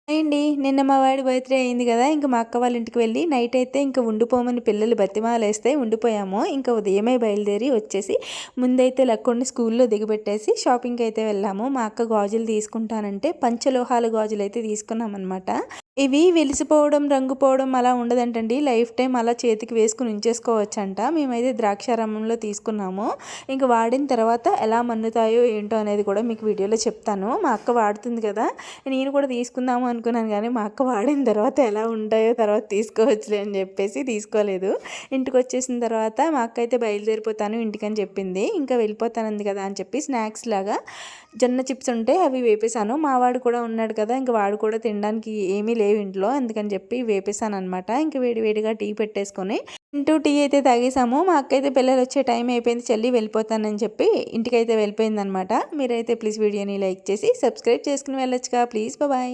అండి నిన్న మా వాడి బర్త్‌డే అయింది గదా! ఇంక మా అక్క వాళ్ళ ఇంటికి వెళ్ళి నైట్ అయితే ఇంక ఉండిపోమని పిల్లలు బతిమాలేస్తే ఉండిపోయాము. ఇంకా ఉదయమే బయలుదేరి వచ్చేసి ముందైతే లక్కోడిని స్కూల్‌లో దిగబెట్టేసి షాపింగ్‌కైతే వెళ్ళాము. మా అక్క గాజులు తీసుకుంటానంటే పంచలోహాల గాజులైతే తీసుకున్నామనమాట. ఇవి వెలిసిపోవడం, రంగు పోవడం అలా ఉండదంటండి. లైఫ్ టైమ్ అలా చేతికి వేసుకొని ఉంచేసుకోవచ్చంట. మేమైతే ద్రాక్షారామంలో తీసుకున్నాము. ఇంక వాడిన తర్వాత ఎలా మన్నుతాయో ఏంటో అనేది కూడా మీకు వీడియోలో చెప్తాను. మా అక్క వాడుతుంది కదా! నేను కూడా తీసుకుందాము అనుకున్నాను కానీ మా అక్క వాడిన తర్వాత ఎలా ఉంటాయో తర్వాత తీసుకోవచ్చులే అని చెప్పేసి తీసుకోలేదు. ఇంటికొచ్చేసిన తర్వాత మా అక్క అయితే బయలుదేరిపోతాను ఇంటికని చెప్పింది. ఇంకా వెళ్ళిపోతానంది కదా అని చెప్పి స్నాక్స్ లాగా జొన్న చిప్స్ ఉంటే అవి వేపేసాను. మా వాడు కూడా ఉన్నాడు కదా! ఇంక వాడు కూడా తినడానికి ఏమీ లేవు ఇంట్లో. అందుకని చెప్పి వేపేసాననమాట. ఇంక వేడి వేడిగా టీ పెట్టేసుకొని టీ అయితే తాగేసాము. మా అక్క అయితే పిల్లలొచ్చే టైం అయిపోయింది చెల్లి వెళ్ళిపోతానని చెప్పి ఇంటికైతే వెళ్ళిపోయిందనమాట. మీరైతే ప్లీజ్ వీడియోని లైక్ చేసి సబ్స్క్రైబ్ చేసుకుని వెళ్ళొచ్చుగా ప్లీజ్ బాయ్.